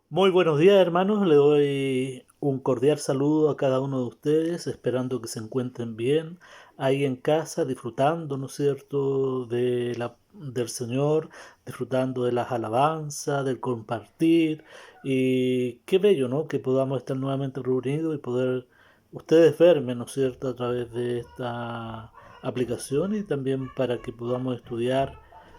Muy buenos días, hermanos. Le doy un cordial saludo a cada uno de ustedes, esperando que se encuentren bien ahí en casa, disfrutando, ¿no es cierto?, del Señor, disfrutando de las alabanzas, del compartir. Y qué bello, ¿no?, que podamos estar nuevamente reunidos y poder ustedes verme, ¿no es cierto?, a través de esta aplicación y también para que podamos estudiar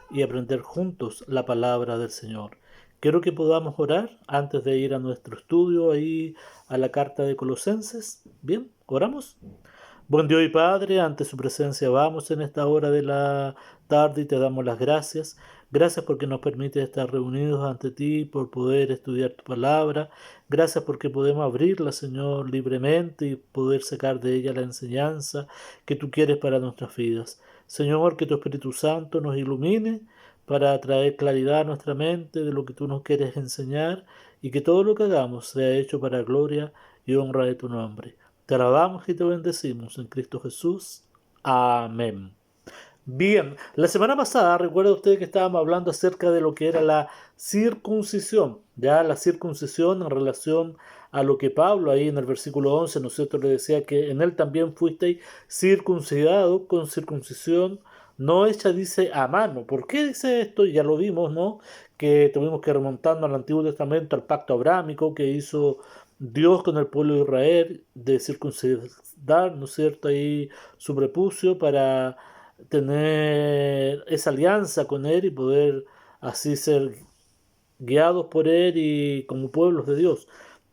y aprender juntos la palabra del Señor. Quiero que podamos orar antes de ir a nuestro estudio ahí a la carta de Colosenses. Bien, oramos. Buen Dios y Padre, ante su presencia vamos en esta hora de la tarde y te damos las gracias. Gracias porque nos permite estar reunidos ante ti, por poder estudiar tu palabra. Gracias porque podemos abrirla, Señor, libremente y poder sacar de ella la enseñanza que tú quieres para nuestras vidas. Señor, que tu Espíritu Santo nos ilumine para traer claridad a nuestra mente de lo que tú nos quieres enseñar y que todo lo que hagamos sea hecho para gloria y honra de tu nombre. Te alabamos y te bendecimos en Cristo Jesús. Amén. Bien, la semana pasada recuerda usted que estábamos hablando acerca de lo que era la circuncisión, ya la circuncisión en relación a lo que Pablo ahí en el versículo 11, ¿no es cierto?, le decía que en él también fuisteis circuncidado con circuncisión no hecha, dice, a mano. ¿Por qué dice esto? Ya lo vimos, ¿no? Que tuvimos que remontarnos al Antiguo Testamento, al pacto abrámico que hizo Dios con el pueblo de Israel, de circuncidar, ¿no es cierto?, ahí su prepucio para tener esa alianza con Él y poder así ser guiados por Él y como pueblos de Dios.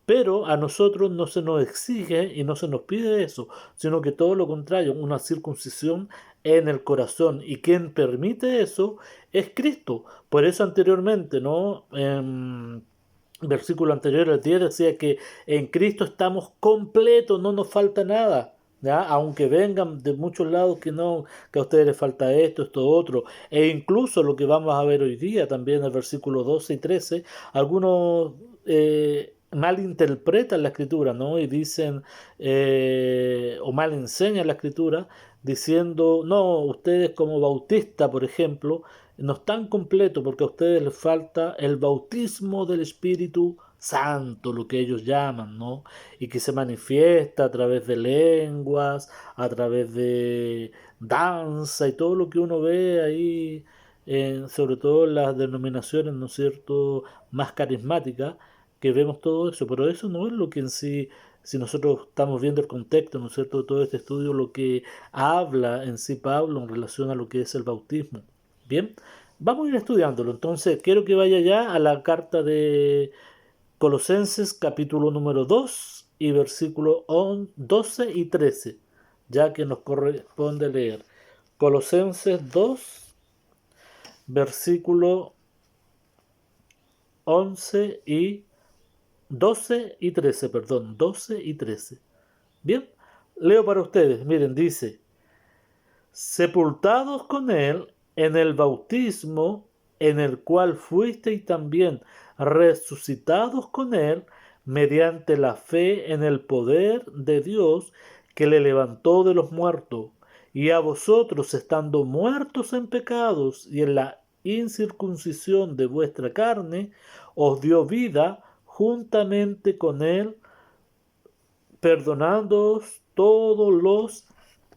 Pero a nosotros no se nos exige y no se nos pide eso, sino que todo lo contrario, una circuncisión en el corazón. Y quien permite eso es Cristo. Por eso anteriormente, ¿no? Versículo anterior, el 10 decía que en Cristo estamos completos, no nos falta nada. ¿Ya? Aunque vengan de muchos lados que no, que a ustedes les falta esto, otro, e incluso lo que vamos a ver hoy día también en el versículo 12 y 13, algunos malinterpretan la escritura, ¿no? Y dicen, o mal enseñan la escritura, diciendo, no, ustedes como bautista, por ejemplo, no están completos porque a ustedes les falta el bautismo del Espíritu Santo, lo que ellos llaman, ¿no? Y que se manifiesta a través de lenguas, a través de danza y todo lo que uno ve ahí, sobre todo en las denominaciones, ¿no es cierto?, más carismáticas, que vemos todo eso, pero eso no es lo que en sí, si nosotros estamos viendo el contexto, ¿no es cierto?, de todo este estudio, lo que habla en sí Pablo en relación a lo que es el bautismo. Bien, vamos a ir estudiándolo. Entonces, quiero que vaya ya a la carta de Colosenses, capítulo número 2 y versículo 12 y 13, ya que nos corresponde leer. Colosenses 2, versículo 11 y 12 y 13, perdón, 12 y 13. Bien, leo para ustedes. Miren, dice, sepultados con él en el bautismo en el cual fuisteis también resucitados con él mediante la fe en el poder de Dios que le levantó de los muertos, y a vosotros estando muertos en pecados y en la incircuncisión de vuestra carne, os dio vida juntamente con él, perdonándoos todos los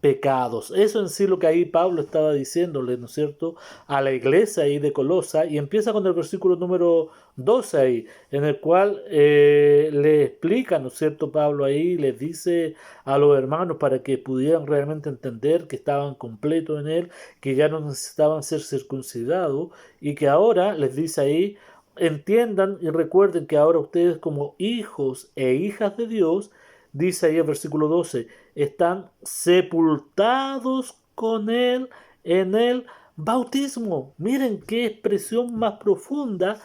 pecados. Eso en sí lo que ahí Pablo estaba diciéndole, ¿no es cierto?, a la iglesia ahí de Colosa, y empieza con el versículo número 12 ahí, en el cual le explica, ¿no es cierto?, Pablo ahí les dice a los hermanos para que pudieran realmente entender que estaban completos en él, que ya no necesitaban ser circuncidados, y que ahora les dice ahí, entiendan y recuerden que ahora ustedes como hijos e hijas de Dios, dice ahí el versículo 12, están sepultados con él en el bautismo. Miren qué expresión más profunda.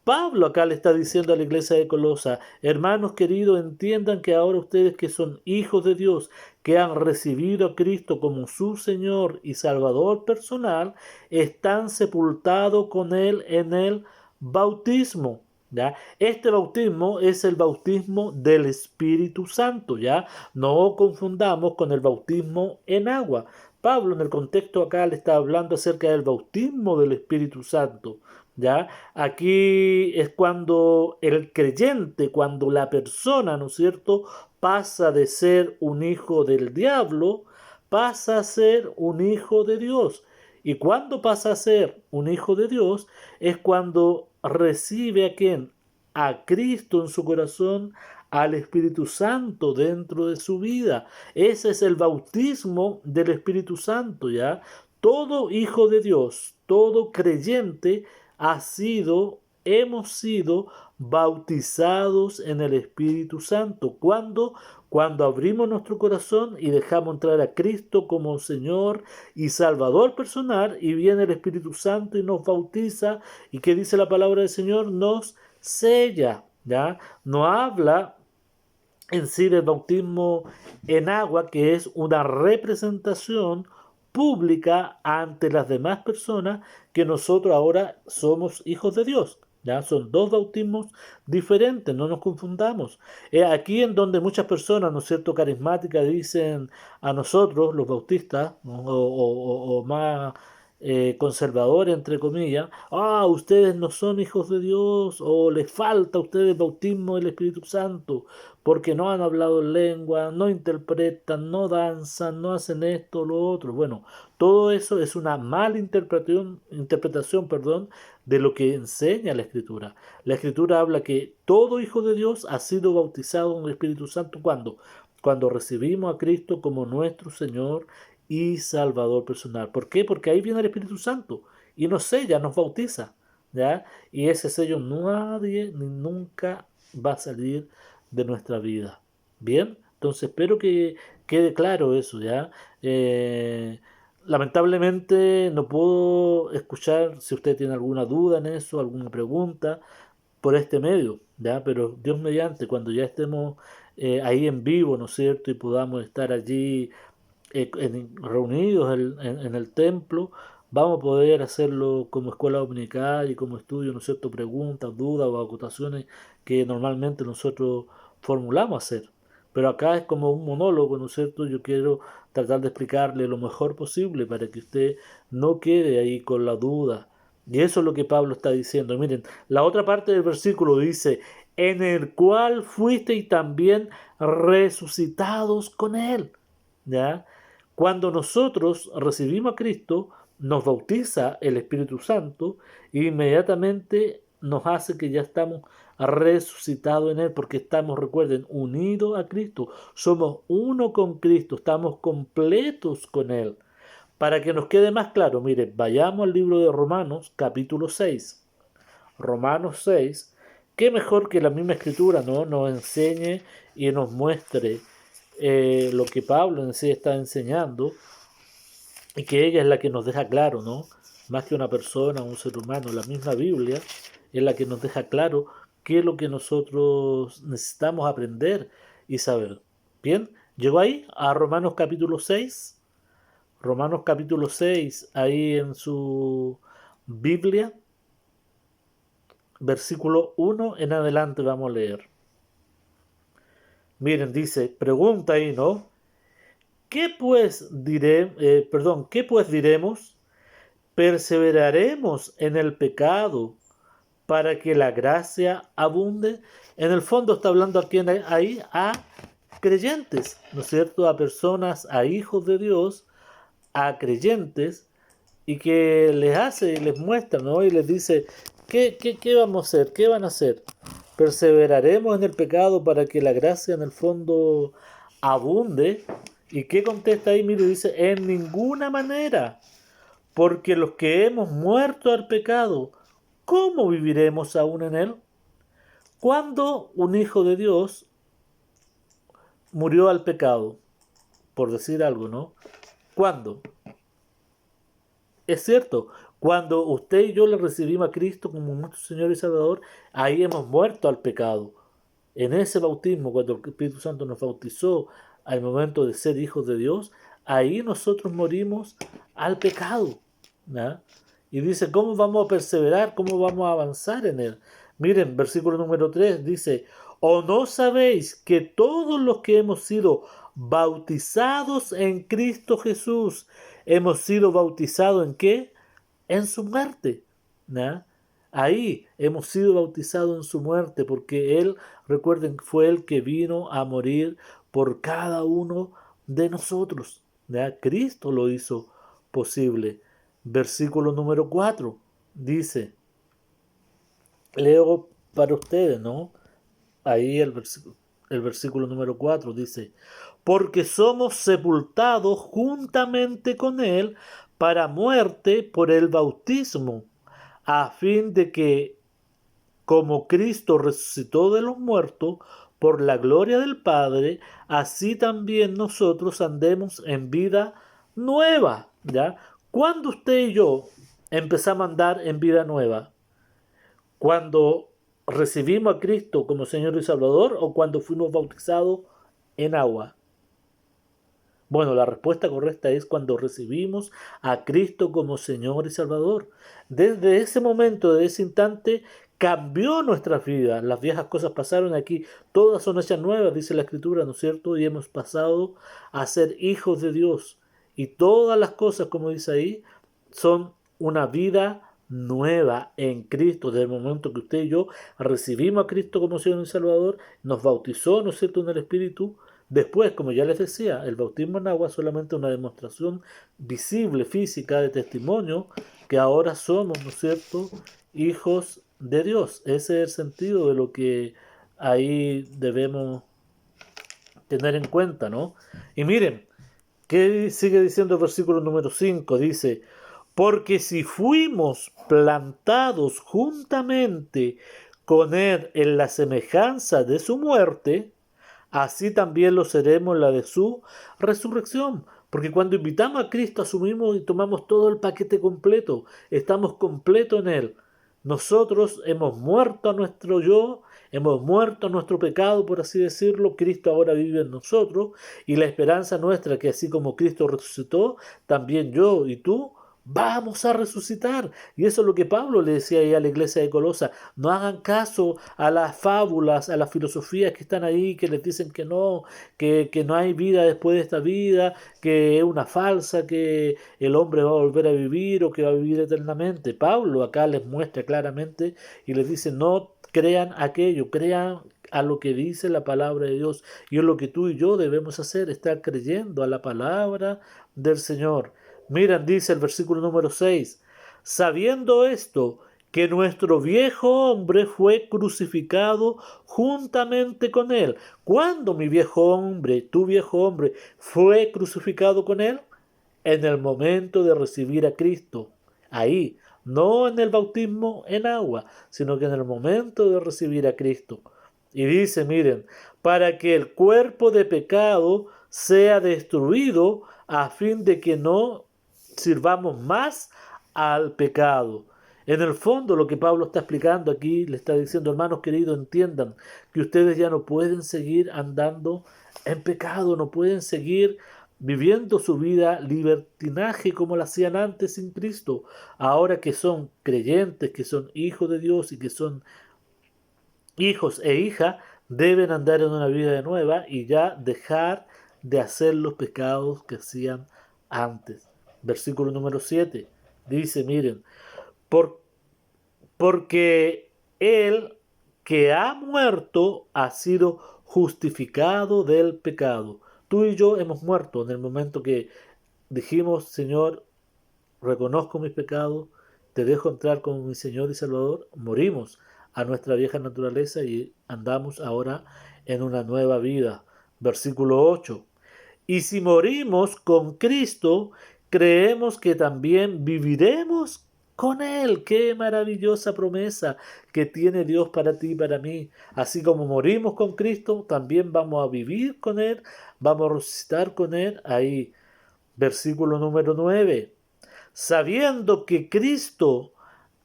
Pablo acá le está diciendo a la iglesia de Colosa, hermanos queridos, entiendan que ahora ustedes que son hijos de Dios, que han recibido a Cristo como su Señor y Salvador personal, están sepultados con Él en el bautismo. ¿Ya? Este bautismo es el bautismo del Espíritu Santo, ¿ya? No confundamos con el bautismo en agua. Pablo en el contexto acá le está hablando acerca del bautismo del Espíritu Santo, ¿Ya? Aquí es cuando el creyente, cuando la persona, ¿no es cierto?, pasa de ser un hijo del diablo, pasa a ser un hijo de Dios. Y cuando pasa a ser un hijo de Dios, es cuando recibe a quién? A Cristo en su corazón, al Espíritu Santo dentro de su vida. Ese es el bautismo del Espíritu Santo, ¿ya? Todo hijo de Dios, todo creyente hemos sido bautizados en el Espíritu Santo. ¿Cuándo? Cuando abrimos nuestro corazón y dejamos entrar a Cristo como Señor y Salvador personal, y viene el Espíritu Santo y nos bautiza. ¿Y qué dice la palabra del Señor? Nos sella, ¿ya? No habla en sí del bautismo en agua, que es una representación pública ante las demás personas que nosotros ahora somos hijos de Dios. ¿Ya? Son dos bautismos diferentes, no nos confundamos. Aquí en donde muchas personas, ¿no es cierto?, carismáticas dicen a nosotros, los bautistas, ¿no?, o más conservadores, entre comillas, ustedes no son hijos de Dios, o les falta a ustedes el bautismo del Espíritu Santo, porque no han hablado en lengua, no interpretan, no danzan, no hacen esto, lo otro. Bueno, todo eso es una mala interpretación, perdón, de lo que enseña la Escritura. La Escritura habla que todo hijo de Dios ha sido bautizado en el Espíritu Santo. ¿Cuándo? Cuando recibimos a Cristo como nuestro Señor y Salvador personal. ¿Por qué? Porque ahí viene el Espíritu Santo y nos sella, nos bautiza, ¿ya? Y ese sello nadie ni nunca va a salir de nuestra vida. Bien, entonces espero que quede claro eso, ¿ya? Lamentablemente no puedo escuchar si usted tiene alguna duda en eso, alguna pregunta por este medio, ¿ya? Pero Dios mediante, cuando ya estemos ahí en vivo, ¿no es cierto? Y podamos estar allí reunidos en el templo, vamos a poder hacerlo como escuela dominical y como estudio, ¿no es cierto? Preguntas, dudas o acotaciones que normalmente nosotros formulamos hacer. Pero acá es como un monólogo, ¿no es cierto? Yo quiero tratar de explicarle lo mejor posible para que usted no quede ahí con la duda. Y eso es lo que Pablo está diciendo. Miren, la otra parte del versículo dice, en el cual fuisteis también resucitados con él. ¿Ya? Cuando nosotros recibimos a Cristo, nos bautiza el Espíritu Santo e inmediatamente nos hace que ya estamos resucitados en Él, porque estamos, recuerden, unidos a Cristo, somos uno con Cristo, estamos completos con Él. Para que nos quede más claro, mire, vayamos al libro de Romanos, capítulo 6. Romanos 6, qué mejor que la misma escritura, ¿no?, nos enseñe y nos muestre lo que Pablo en sí está enseñando, y que ella es la que nos deja claro, ¿no? Más que una persona, un ser humano, la misma Biblia es la que nos deja claro qué es lo que nosotros necesitamos aprender y saber. Bien, llegó ahí a Romanos capítulo 6. Romanos capítulo 6, ahí en su Biblia, versículo 1 en adelante vamos a leer. Miren, dice, pregunta ahí, ¿no? ¿Qué pues diremos? ¿Perseveraremos en el pecado para que la gracia abunde? En el fondo está hablando aquí ahí a creyentes, ¿no es cierto? A personas, a hijos de Dios, a creyentes, y que les hace y les muestra, ¿no? Y les dice, ¿qué vamos a hacer? ¿Qué van a hacer? ¿Perseveraremos en el pecado para que la gracia en el fondo abunde? ¿Y qué contesta ahí? Mire, dice, en ninguna manera. Porque los que hemos muerto al pecado, ¿cómo viviremos aún en él? Cuando un hijo de Dios murió al pecado, por decir algo, ¿no? ¿Cuándo? Es cierto, cuando usted y yo le recibimos a Cristo como nuestro Señor y Salvador, ahí hemos muerto al pecado. En ese bautismo, cuando el Espíritu Santo nos bautizó al momento de ser hijos de Dios, ahí nosotros morimos al pecado, ¿no? Y dice, ¿cómo vamos a perseverar? ¿Cómo vamos a avanzar en él? Miren, versículo número 3 dice, ¿o no sabéis que todos los que hemos sido bautizados en Cristo Jesús, hemos sido bautizados en qué? En su muerte, ¿no? Ahí hemos sido bautizados en su muerte, porque Él, recuerden, fue el que vino a morir por cada uno de nosotros. ¿Ya? Cristo lo hizo posible. Versículo número 4 dice, leo para ustedes, ¿no? Ahí el versículo número 4 dice, porque somos sepultados juntamente con Él para muerte por el bautismo, a fin de que, como Cristo resucitó de los muertos por la gloria del Padre, así también nosotros andemos en vida nueva. ¿Ya? ¿Cuándo usted y yo empezamos a andar en vida nueva? ¿Cuando recibimos a Cristo como Señor y Salvador o cuando fuimos bautizados en agua? Bueno, la respuesta correcta es cuando recibimos a Cristo como Señor y Salvador. Desde ese momento, desde ese instante, cambió nuestra vida. Las viejas cosas pasaron aquí, todas son hechas nuevas, dice la Escritura, ¿no es cierto? Y hemos pasado a ser hijos de Dios. Y todas las cosas, como dice ahí, son una vida nueva en Cristo. Desde el momento que usted y yo recibimos a Cristo como Señor y Salvador, nos bautizó, ¿no es cierto?, en el Espíritu. Después, como ya les decía, el bautismo en agua es solamente una demostración visible, física, de testimonio que ahora somos, ¿no es cierto?, hijos de Dios. Ese es el sentido de lo que ahí debemos tener en cuenta, ¿no? Y miren, ¿qué sigue diciendo el versículo número 5? Dice, porque si fuimos plantados juntamente con Él en la semejanza de su muerte, así también lo seremos en la de su resurrección. Porque cuando invitamos a Cristo, asumimos y tomamos todo el paquete completo. Estamos completos en Él. Nosotros hemos muerto a nuestro yo, hemos muerto a nuestro pecado, por así decirlo. Cristo ahora vive en nosotros. Y la esperanza nuestra, que así como Cristo resucitó, también yo y tú vamos a resucitar. Y eso es lo que Pablo le decía ahí a la iglesia de Colosa. No hagan caso a las fábulas, a las filosofías que están ahí, que les dicen que no hay vida después de esta vida, que es una falsa, que el hombre va a volver a vivir o que va a vivir eternamente. Pablo acá les muestra claramente y les dice, no crean aquello, crean a lo que dice la palabra de Dios. Y es lo que tú y yo debemos hacer, estar creyendo a la palabra del Señor. Miren, dice el versículo número 6, sabiendo esto, que nuestro viejo hombre fue crucificado juntamente con él. ¿Cuándo mi viejo hombre, tu viejo hombre, fue crucificado con él? En el momento de recibir a Cristo. Ahí, no en el bautismo en agua, sino que en el momento de recibir a Cristo. Y dice, miren, para que el cuerpo de pecado sea destruido a fin de que no sirvamos más al pecado. En el fondo lo que Pablo está explicando aquí, le está diciendo, hermanos queridos, entiendan que ustedes ya no pueden seguir andando en pecado, no pueden seguir viviendo su vida libertinaje como la hacían antes sin Cristo. Ahora que son creyentes, que son hijos de Dios y que son hijos e hijas, deben andar en una vida de nueva y ya dejar de hacer los pecados que hacían antes. Versículo número 7 dice, miren, por, porque el que ha muerto ha sido justificado del pecado. Tú y yo hemos muerto en el momento que dijimos, Señor, reconozco mis pecados, te dejo entrar como mi Señor y Salvador. Morimos a nuestra vieja naturaleza y andamos ahora en una nueva vida. Versículo 8. Y si morimos con Cristo, creemos que también viviremos con Él. Qué maravillosa promesa que tiene Dios para ti y para mí. Así como morimos con Cristo, también vamos a vivir con Él, vamos a resucitar con Él. Ahí, versículo número 9. Sabiendo que Cristo,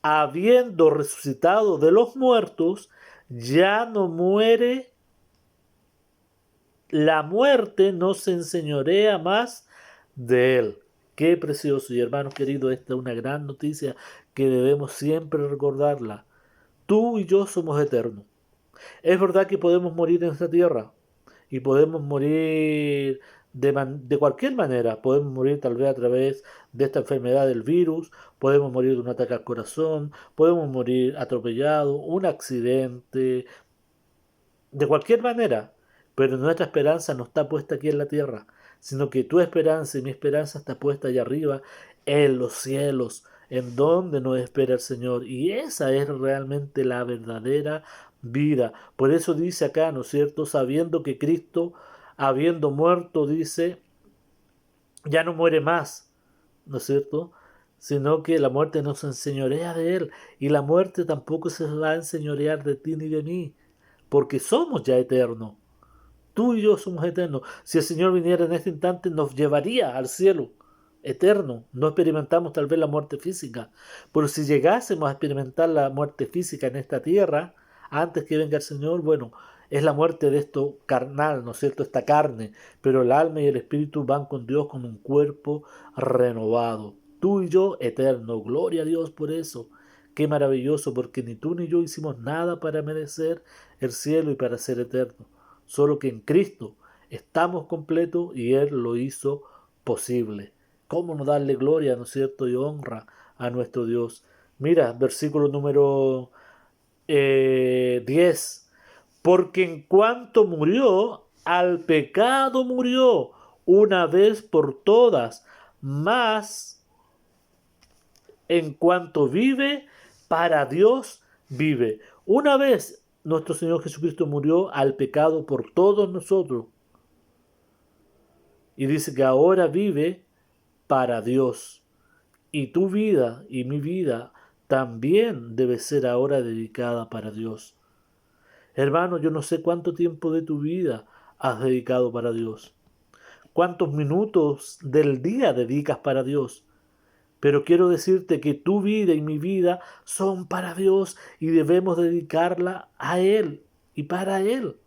habiendo resucitado de los muertos, ya no muere, la muerte no se enseñorea más de él. Qué precioso. Y hermanos queridos, esta es una gran noticia que debemos siempre recordarla. Tú y yo somos eternos. Es verdad que podemos morir en esta tierra y podemos morir de cualquier manera. Podemos morir tal vez a través de esta enfermedad del virus, podemos morir de un ataque al corazón, podemos morir atropellado, un accidente, de cualquier manera. Pero nuestra esperanza no está puesta aquí en la tierra, sino que tu esperanza y mi esperanza está puesta allá arriba, en los cielos, en donde nos espera el Señor. Y esa es realmente la verdadera vida. Por eso dice acá, ¿no es cierto? Sabiendo que Cristo, habiendo muerto, dice, ya no muere más, ¿no es cierto? Sino que la muerte no se enseñorea de él, y la muerte tampoco se va a enseñorear de ti ni de mí, porque somos ya eternos. Tú y yo somos eternos. Si el Señor viniera en este instante, nos llevaría al cielo eterno. No experimentamos tal vez la muerte física, pero si llegásemos a experimentar la muerte física en esta tierra, antes que venga el Señor, bueno, es la muerte de esto carnal, ¿no es cierto? Esta carne, pero el alma y el espíritu van con Dios con un cuerpo renovado. Tú y yo eterno. Gloria a Dios por eso. Qué maravilloso, porque ni tú ni yo hicimos nada para merecer el cielo y para ser eterno. Solo que en Cristo estamos completos y Él lo hizo posible. ¿Cómo no darle gloria, no es cierto, y honra a nuestro Dios? Mira, versículo número 10. Porque en cuanto murió, al pecado murió una vez por todas, mas en cuanto vive, para Dios vive. Una vez nuestro Señor Jesucristo murió al pecado por todos nosotros. Y dice que ahora vive para Dios. Y tu vida y mi vida también debe ser ahora dedicada para Dios. Hermano, yo no sé cuánto tiempo de tu vida has dedicado para Dios. Cuántos minutos del día dedicas para Dios. Pero quiero decirte que tu vida y mi vida son para Dios y debemos dedicarla a Él y para Él.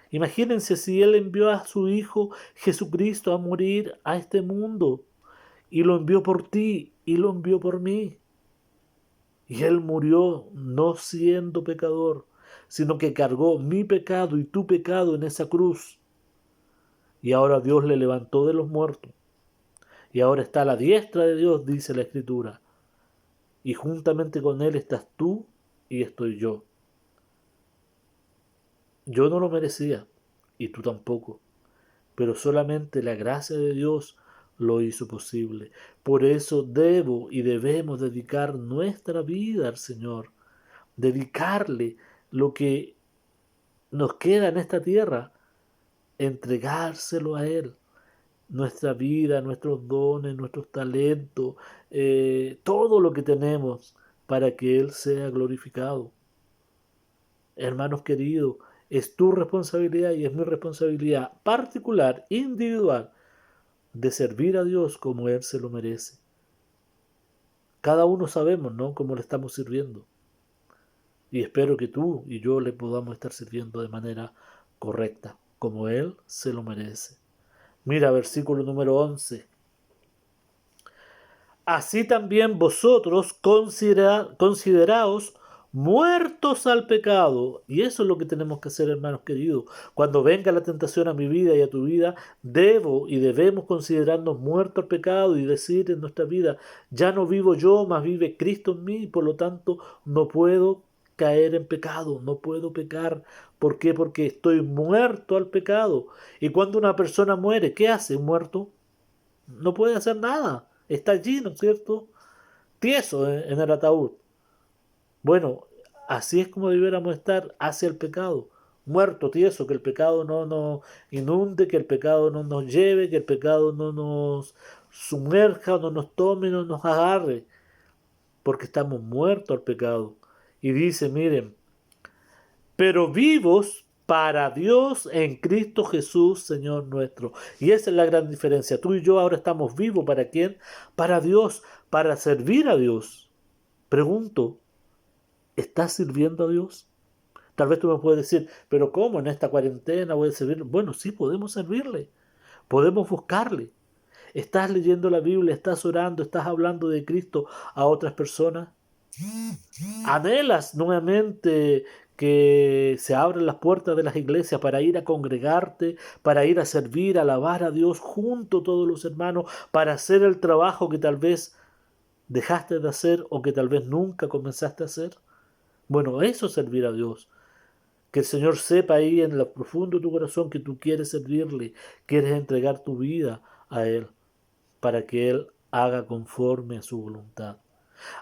Imagínense si Él envió a su Hijo Jesucristo a morir a este mundo y lo envió por ti y lo envió por mí. Y Él murió no siendo pecador, sino que cargó mi pecado y tu pecado en esa cruz. Y ahora Dios le levantó de los muertos. Y ahora está a la diestra de Dios, dice la Escritura. Y juntamente con Él estás tú y estoy yo. Yo no lo merecía y tú tampoco, pero solamente la gracia de Dios lo hizo posible. Por eso debo y debemos dedicar nuestra vida al Señor, dedicarle lo que nos queda en esta tierra, entregárselo a Él. Nuestra vida, nuestros dones, nuestros talentos, todo lo que tenemos para que Él sea glorificado. Hermanos queridos, es tu responsabilidad y es mi responsabilidad particular, individual, de servir a Dios como Él se lo merece. Cada uno sabemos, ¿no?, cómo le estamos sirviendo. Y espero que tú y yo le podamos estar sirviendo de manera correcta, como Él se lo merece. Mira, versículo número 11. Así también vosotros consideraos muertos al pecado. Y eso es lo que tenemos que hacer, hermanos queridos. Cuando venga la tentación a mi vida y a tu vida, debo y debemos considerarnos muertos al pecado y decir en nuestra vida, ya no vivo yo, mas vive Cristo en mí, y por lo tanto no puedo caer en pecado, no puedo pecar. ¿Por qué? Porque estoy muerto al pecado. Y cuando una persona muere, ¿qué hace un muerto? No puede hacer nada. Está allí, ¿no es cierto? Tieso en el ataúd. Bueno, así es como debiéramos estar hacia el pecado. Muerto, tieso, que el pecado no nos inunde, que el pecado no nos lleve, que el pecado no nos sumerja, no nos tome, no nos agarre. Porque estamos muertos al pecado. Y dice, miren, pero vivos para Dios en Cristo Jesús, Señor nuestro. Y esa es la gran diferencia. Tú y yo ahora estamos vivos. ¿Para quién? Para Dios, para servir a Dios. Pregunto, ¿estás sirviendo a Dios? Tal vez tú me puedes decir, pero ¿cómo en esta cuarentena voy a servir? Bueno, sí, podemos servirle, podemos buscarle. ¿Estás leyendo la Biblia? ¿Estás orando? ¿Estás hablando de Cristo a otras personas? ¿Anhelas nuevamente que se abren las puertas de las iglesias para ir a congregarte, para ir a servir, a alabar a Dios junto a todos los hermanos, para hacer el trabajo que tal vez dejaste de hacer o que tal vez nunca comenzaste a hacer. Bueno, eso es servir a Dios. Que el Señor sepa ahí en lo profundo de tu corazón que tú quieres servirle, quieres entregar tu vida a Él, para que Él haga conforme a su voluntad.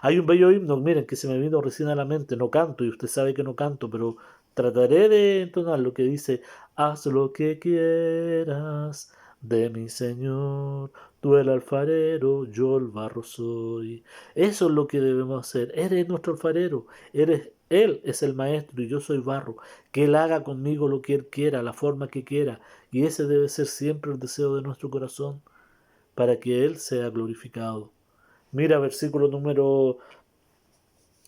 Hay un bello himno, miren, que se me vino recién a la mente, no canto, y usted sabe que no canto, pero trataré de entonar lo que dice: haz lo que quieras de mi Señor, tú el alfarero, yo el barro soy. Eso es lo que debemos hacer. Eres nuestro alfarero, Él es el maestro y yo soy barro. Que Él haga conmigo lo que Él quiera, la forma que quiera. Y ese debe ser siempre el deseo de nuestro corazón, para que Él sea glorificado. Mira, versículo número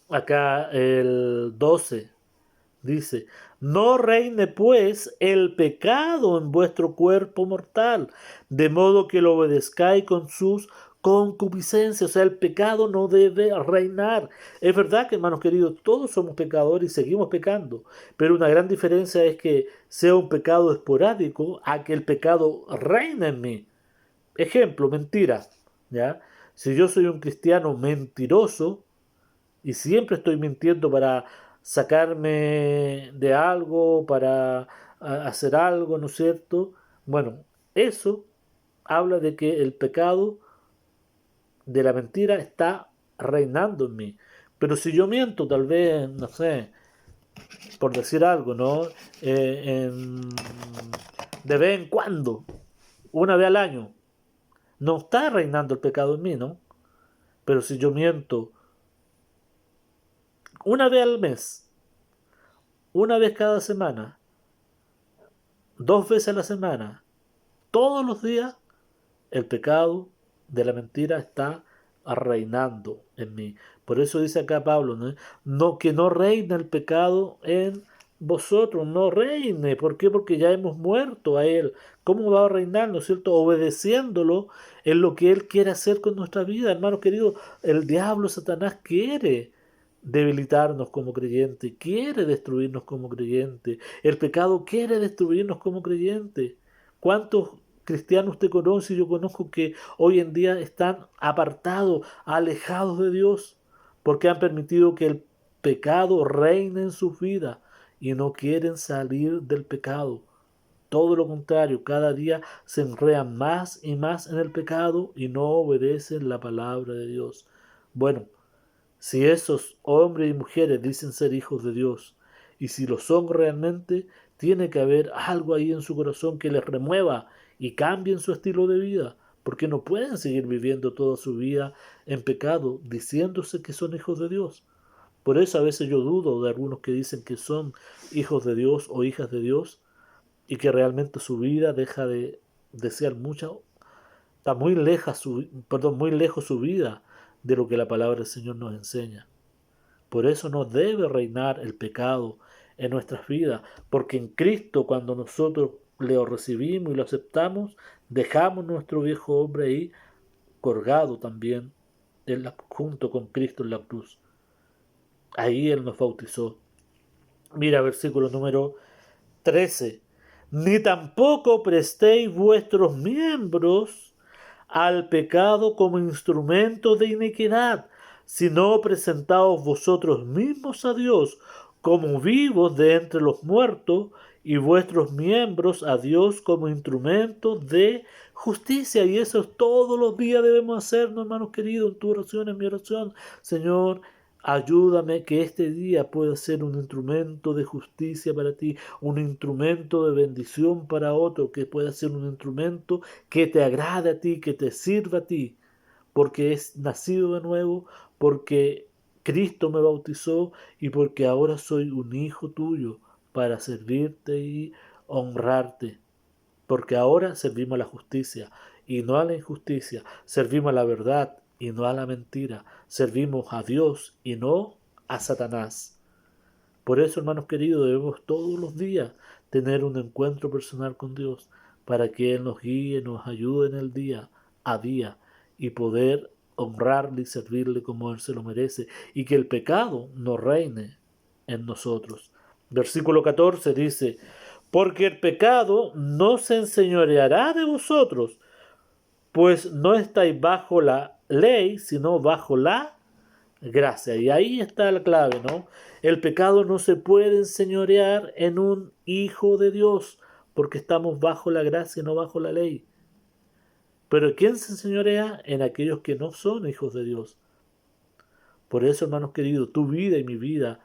acá, el 12. Dice: no reine pues el pecado en vuestro cuerpo mortal, de modo que lo obedezcáis con sus concupiscencias. O sea, el pecado no debe reinar. Es verdad que, hermanos queridos, todos somos pecadores y seguimos pecando, pero una gran diferencia es que sea un pecado esporádico a que el pecado reine en mí. Ejemplo, mentira, ¿ya? Si yo soy un cristiano mentiroso y siempre estoy mintiendo para sacarme de algo, para hacer algo, ¿no es cierto? Bueno, eso habla de que el pecado de la mentira está reinando en mí. Pero si yo miento, tal vez, no sé, por decir algo, ¿no? De vez en cuando, una vez al año, no está reinando el pecado en mí, ¿no? Pero si yo miento una vez al mes, una vez cada semana, dos veces a la semana, todos los días, el pecado de la mentira está reinando en mí. Por eso dice acá Pablo, ¿no? No, que no reine el pecado en vosotros, no reine. ¿Por qué? Porque ya hemos muerto a él. ¿Cómo va a reinar, no es cierto? Obedeciéndolo en lo que él quiere hacer con nuestra vida. Hermano querido, el diablo, Satanás, quiere debilitarnos como creyente, quiere destruirnos como creyente. El pecado quiere destruirnos como creyente. ¿Cuántos cristianos usted conoce y yo conozco que hoy en día están apartados, alejados de Dios, porque han permitido que el pecado reine en su vida y no quieren salir del pecado? Todo lo contrario, cada día se enredan más y más en el pecado y no obedecen la palabra de Dios. Bueno, si esos hombres y mujeres dicen ser hijos de Dios, y si lo son realmente, tiene que haber algo ahí en su corazón que les remueva y cambien su estilo de vida, porque no pueden seguir viviendo toda su vida en pecado, diciéndose que son hijos de Dios. Por eso a veces yo dudo de algunos que dicen que son hijos de Dios o hijas de Dios y que realmente su vida deja de desear mucho, está muy muy lejos su vida de lo que la palabra del Señor nos enseña. Por eso no debe reinar el pecado en nuestras vidas, porque en Cristo, cuando nosotros le recibimos y lo aceptamos, dejamos nuestro viejo hombre ahí colgado también junto con Cristo en la cruz. Ahí Él nos bautizó. Mira, versículo número 13. Ni tampoco prestéis vuestros miembros al pecado como instrumento de iniquidad, sino presentaos vosotros mismos a Dios como vivos de entre los muertos y vuestros miembros a Dios como instrumentos de justicia. Y eso es todos los días debemos hacernos, hermanos queridos, en tu oración, en mi oración. Señor, ayúdame que este día pueda ser un instrumento de justicia para ti, un instrumento de bendición para otro, que pueda ser un instrumento que te agrade a ti, que te sirva a ti, porque es nacido de nuevo, porque Cristo me bautizó y porque ahora soy un hijo tuyo para servirte y honrarte. Porque ahora servimos a la justicia y no a la injusticia, servimos a la verdad y no a la mentira, servimos a Dios y no a Satanás. Por eso, hermanos queridos, debemos todos los días tener un encuentro personal con Dios para que Él nos guíe, nos ayude en el día a día y poder honrarle y servirle como Él se lo merece y que el pecado no reine en nosotros. Versículo 14 dice, porque el pecado no se enseñoreará de vosotros, pues no estáis bajo la ley, sino bajo la gracia. Y ahí está la clave, ¿no? El pecado no se puede enseñorear en un hijo de Dios, porque estamos bajo la gracia y no bajo la ley. Pero ¿quién se enseñorea? En aquellos que no son hijos de Dios. Por eso, hermanos queridos, tu vida y mi vida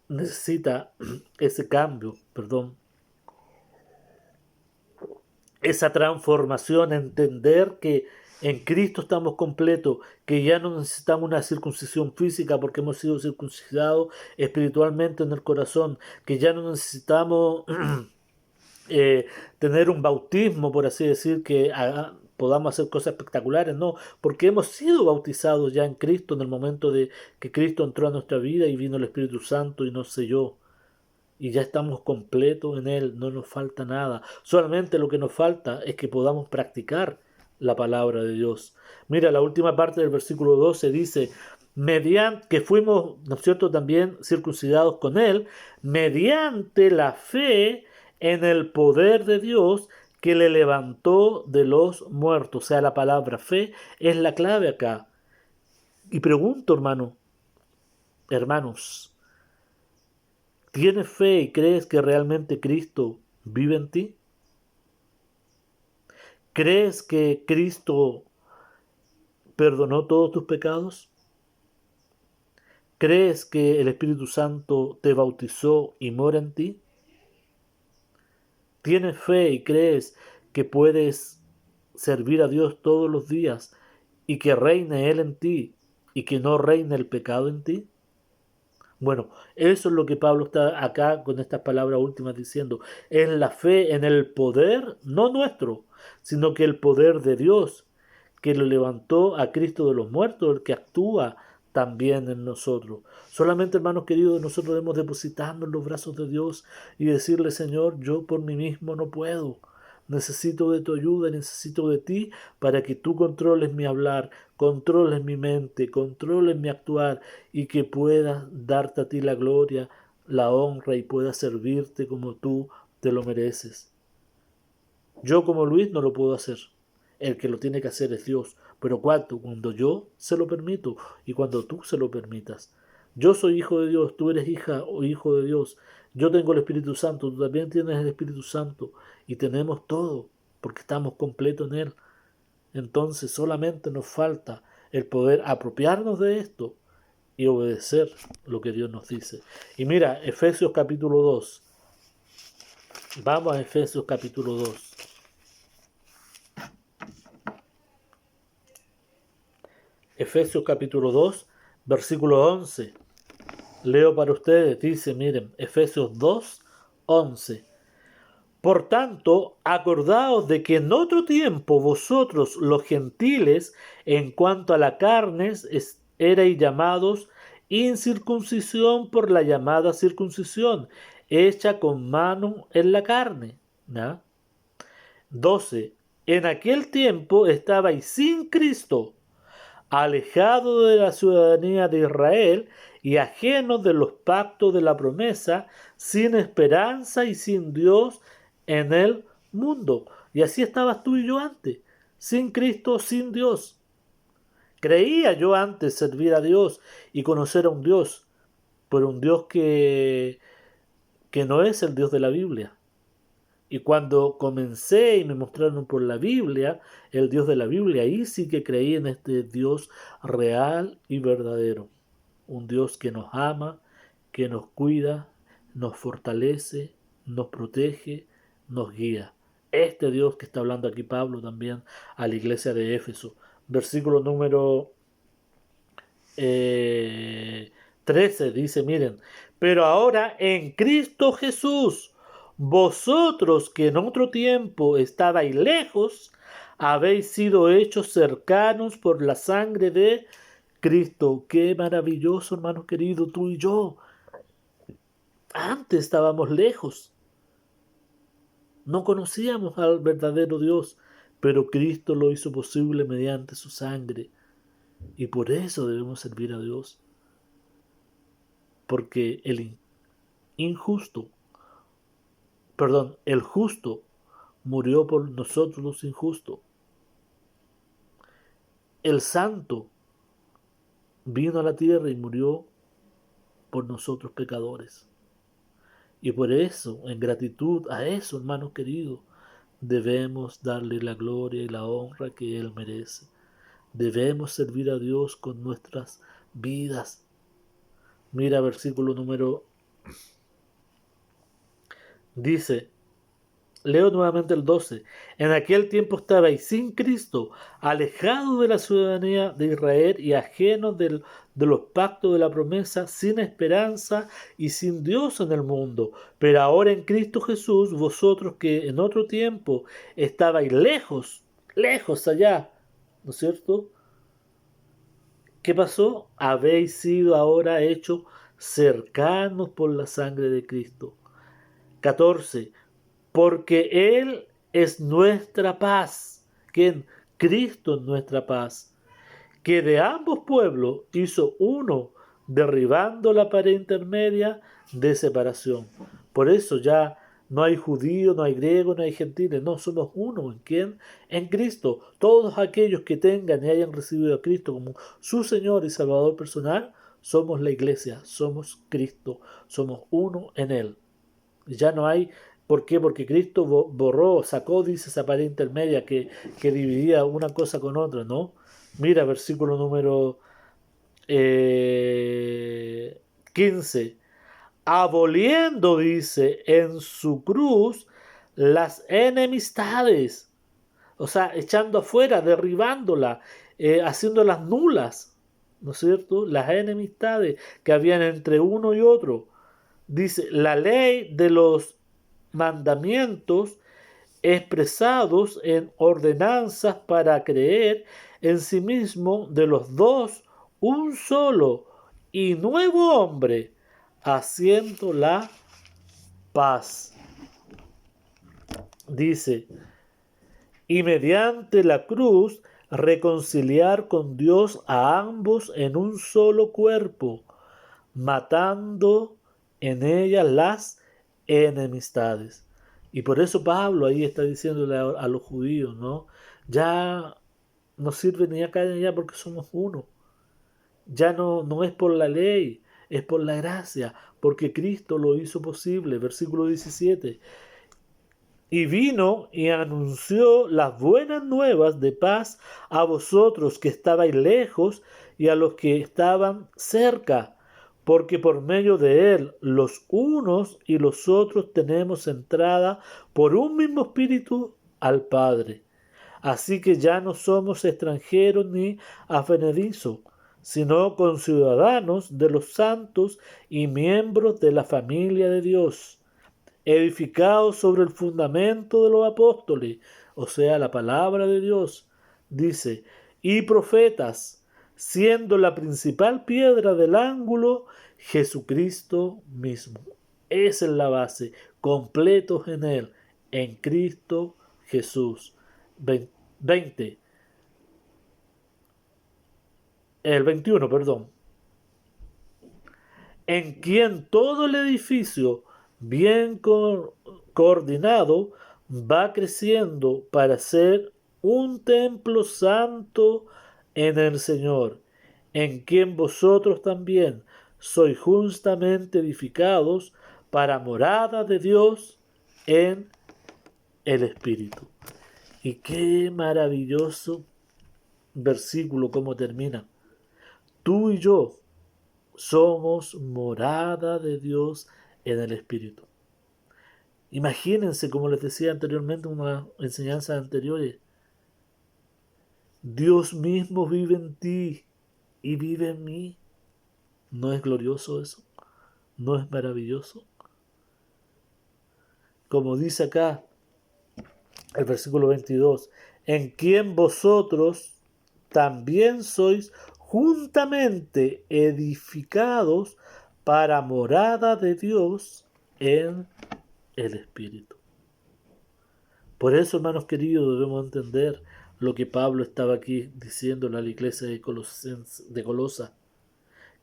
necesita ese cambio, perdón, esa transformación, entender que en Cristo estamos completos, que ya no necesitamos una circuncisión física porque hemos sido circuncidados espiritualmente en el corazón, que ya no necesitamos eh, tener un bautismo, por así decir, que podamos hacer cosas espectaculares, no, porque hemos sido bautizados ya en Cristo en el momento de que Cristo entró a nuestra vida y vino el Espíritu Santo y nos selló. Y ya estamos completos en Él, no nos falta nada. Solamente lo que nos falta es que podamos practicar la palabra de Dios. Mira, la última parte del versículo 12 dice, mediante que fuimos, ¿no es cierto?, también circuncidados con Él, mediante la fe en el poder de Dios que le levantó de los muertos. O sea, la palabra fe es la clave acá. Y pregunto, hermanos, ¿tienes fe y crees que realmente Cristo vive en ti? ¿Crees que Cristo perdonó todos tus pecados? ¿Crees que el Espíritu Santo te bautizó y mora en ti? ¿Tienes fe y crees que puedes servir a Dios todos los días y que reine Él en ti y que no reine el pecado en ti? Bueno, eso es lo que Pablo está acá con estas palabras últimas diciendo. Es la fe en el poder, no nuestro, sino que el poder de Dios, que lo levantó a Cristo de los muertos, el que actúa también en nosotros. Solamente, hermanos queridos, nosotros debemos depositarnos en los brazos de Dios y decirle, Señor, yo por mí mismo no puedo. Necesito de tu ayuda, necesito de ti para que tú controles mi hablar, controles mi mente, controles mi actuar y que pueda darte a ti la gloria, la honra y pueda servirte como tú te lo mereces. Yo como Luis no lo puedo hacer. El que lo tiene que hacer es Dios. Pero ¿cuánto? Cuando yo se lo permito y cuando tú se lo permitas. Yo soy hijo de Dios, tú eres hija o hijo de Dios. Yo tengo el Espíritu Santo, tú también tienes el Espíritu Santo. Y tenemos todo porque estamos completos en Él. Entonces solamente nos falta el poder apropiarnos de esto y obedecer lo que Dios nos dice. Y mira, Efesios capítulo 2. Vamos a Efesios capítulo 2. Efesios capítulo 2, versículo 11. Leo para ustedes, dice, miren, Efesios 2, 11. Por tanto, acordaos de que en otro tiempo vosotros los gentiles, en cuanto a la carne, erais llamados incircuncisión por la llamada circuncisión, hecha con mano en la carne. ¿Ya? 12. En aquel tiempo estabais sin Cristo, alejado de la ciudadanía de Israel y ajeno de los pactos de la promesa, sin esperanza y sin Dios en el mundo. Y así estabas tú y yo antes, sin Cristo, sin Dios. Creía yo antes servir a Dios y conocer a un Dios, pero un Dios que no es el Dios de la Biblia. Y cuando comencé y me mostraron por la Biblia, el Dios de la Biblia, ahí sí que creí en este Dios real y verdadero. Un Dios que nos ama, que nos cuida, nos fortalece, nos protege, nos guía. Este Dios que está hablando aquí Pablo también a la iglesia de Éfeso. Versículo número 13 dice, miren, pero ahora en Cristo Jesús, vosotros que en otro tiempo estabais lejos, habéis sido hechos cercanos por la sangre de Cristo. Qué maravilloso, hermanos queridos, tú y yo. Antes estábamos lejos, no conocíamos al verdadero Dios, pero Cristo lo hizo posible mediante su sangre. Y por eso debemos servir a Dios. Porque injusto, perdón, el justo murió por nosotros los injustos. El santo vino a la tierra y murió por nosotros pecadores. Y por eso, en gratitud a eso, hermanos queridos, debemos darle la gloria y la honra que Él merece. Debemos servir a Dios con nuestras vidas. Mira versículo número... Dice, leo nuevamente el 12. En aquel tiempo estabais sin Cristo, alejados de la ciudadanía de Israel y ajenos de los pactos de la promesa, sin esperanza y sin Dios en el mundo. Pero ahora en Cristo Jesús, vosotros que en otro tiempo estabais lejos, lejos allá, ¿no es cierto? ¿Qué pasó? Habéis sido ahora hechos cercanos por la sangre de Cristo. 14. Porque Él es nuestra paz. ¿Quién? Cristo es nuestra paz. Que de ambos pueblos hizo uno, derribando la pared intermedia de separación. Por eso ya no hay judío, no hay griego, no hay gentiles. No, somos uno. ¿En quién? En Cristo. Todos aquellos que tengan y hayan recibido a Cristo como su Señor y Salvador personal, somos la iglesia, somos Cristo, somos uno en Él. Ya no hay, ¿por qué? Porque Cristo borró, sacó, dice, esa pared intermedia que dividía una cosa con otra, ¿no? Mira, versículo número 15. Aboliendo, dice, en su cruz las enemistades. O sea, echando afuera, derribándola, haciéndolas nulas, ¿no es cierto? Las enemistades que habían entre uno y otro. Dice, la ley de los mandamientos expresados en ordenanzas para creer en sí mismo de los dos un solo y nuevo hombre, haciendo la paz. Dice, y mediante la cruz reconciliar con Dios a ambos en un solo cuerpo, matando en ella las enemistades. Y por eso Pablo ahí está diciéndole a los judíos, ¿no? Ya no sirve ni acá ni allá porque somos uno. Ya no es por la ley, es por la gracia, porque Cristo lo hizo posible. Versículo 17. Y vino y anunció las buenas nuevas de paz a vosotros que estabais lejos y a los que estaban cerca, porque por medio de él los unos y los otros tenemos entrada por un mismo espíritu al Padre. Así que ya no somos extranjeros ni advenedizos, sino conciudadanos de los santos y miembros de la familia de Dios, edificados sobre el fundamento de los apóstoles, o sea, la palabra de Dios, dice, y profetas, siendo la principal piedra del ángulo Jesucristo mismo. Esa es la base, completos en Él, en Cristo Jesús. 20, el 21, perdón. En quien todo el edificio bien coordinado va creciendo para ser un templo santo en el Señor, en quien vosotros también sois justamente edificados para morada de Dios en el Espíritu. Y qué maravilloso versículo como termina. Tú y yo somos morada de Dios en el Espíritu. Imagínense, como les decía anteriormente en una enseñanza anteriores, Dios mismo vive en ti y vive en mí. ¿No es glorioso eso? ¿No es maravilloso? Como dice acá el versículo 22, en quien vosotros también sois juntamente edificados para morada de Dios en el Espíritu. Por eso, hermanos queridos, debemos entender lo que Pablo estaba aquí diciéndole a la iglesia de Colosa,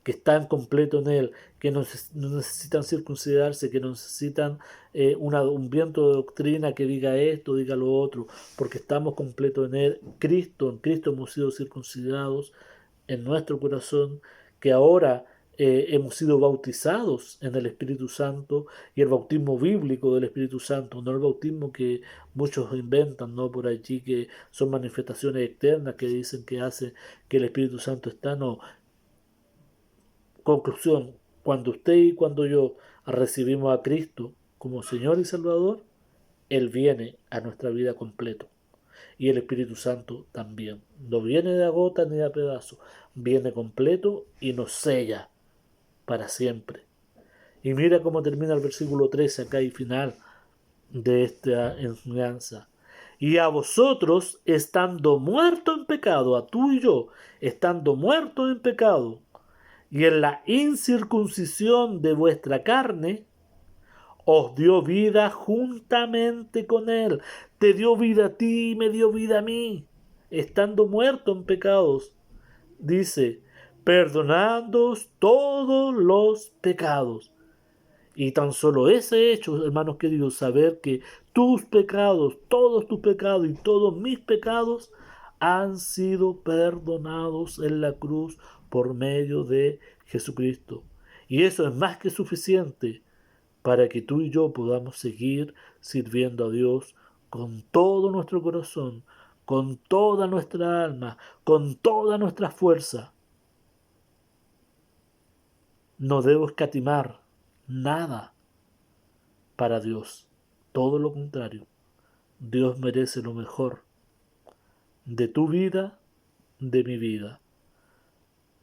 que están completos en Él, que no necesitan circuncidarse, que no necesitan un viento de doctrina que diga esto, diga lo otro, porque estamos completos en Él. En Cristo hemos sido circuncidados en nuestro corazón, que ahora hemos sido bautizados en el Espíritu Santo y el bautismo bíblico del Espíritu Santo, no el bautismo que muchos inventan, ¿no? Por allí, que son manifestaciones externas que dicen que hace que el Espíritu Santo está. No. Conclusión: cuando usted y cuando yo recibimos a Cristo como Señor y Salvador, Él viene a nuestra vida completo. Y el Espíritu Santo también. No viene de a gota ni de a pedazo. Viene completo y nos sella para siempre. Y mira cómo termina el versículo 13 acá y final de esta enseñanza. Y a vosotros, estando muertos en pecado, a tú y yo, estando muertos en pecado, y en la incircuncisión de vuestra carne, os dio vida juntamente con Él. Te dio vida a ti y me dio vida a mí, estando muerto en pecados. Dice, perdonándoos todos los pecados. Y tan solo ese hecho, hermanos queridos, saber que tus pecados, todos tus pecados y todos mis pecados han sido perdonados en la cruz por medio de Jesucristo. Y eso es más que suficiente para que tú y yo podamos seguir sirviendo a Dios con todo nuestro corazón, con toda nuestra alma, con toda nuestra fuerza. No debo escatimar nada para Dios. Todo lo contrario, Dios merece lo mejor de tu vida, de mi vida,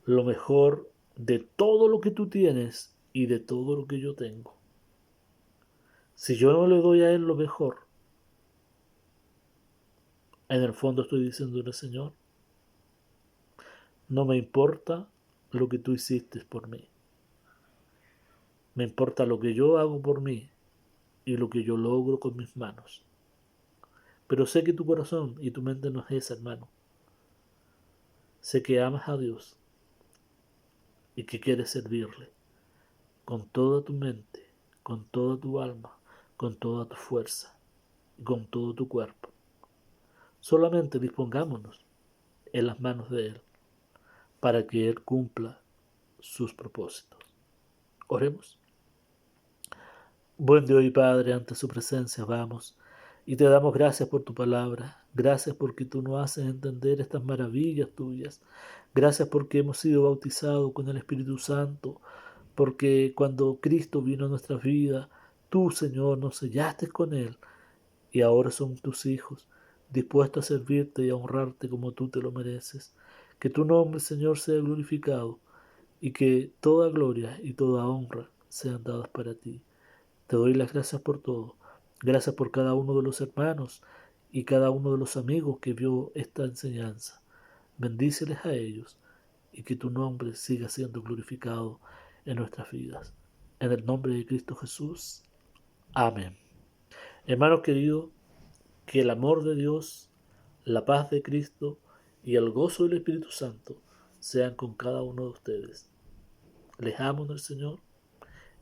lo mejor de todo lo que tú tienes y de todo lo que yo tengo. Si yo no le doy a Él lo mejor, en el fondo estoy diciéndole: Señor, no me importa lo que tú hiciste por mí. Me importa lo que yo hago por mí y lo que yo logro con mis manos. Pero sé que tu corazón y tu mente no es esa, hermano. Sé que amas a Dios y que quieres servirle con toda tu mente, con toda tu alma, con toda tu fuerza y con todo tu cuerpo. Solamente dispongámonos en las manos de Él para que Él cumpla sus propósitos. Oremos. Buen Dios y Padre, ante su presencia vamos y te damos gracias por tu palabra. Gracias porque tú nos haces entender estas maravillas tuyas. Gracias porque hemos sido bautizados con el Espíritu Santo, porque cuando Cristo vino a nuestras vidas, tú, Señor, nos sellaste con Él y ahora somos tus hijos, dispuestos a servirte y a honrarte como tú te lo mereces. Que tu nombre, Señor, sea glorificado y que toda gloria y toda honra sean dadas para ti. Te doy las gracias por todo. Gracias por cada uno de los hermanos y cada uno de los amigos que vio esta enseñanza. Bendíceles a ellos y que tu nombre siga siendo glorificado en nuestras vidas. En el nombre de Cristo Jesús. Amén. Hermanos queridos, que el amor de Dios, la paz de Cristo y el gozo del Espíritu Santo sean con cada uno de ustedes. Les amo en el Señor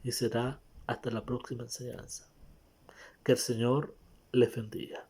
y será hasta la próxima enseñanza. Que el Señor les bendiga.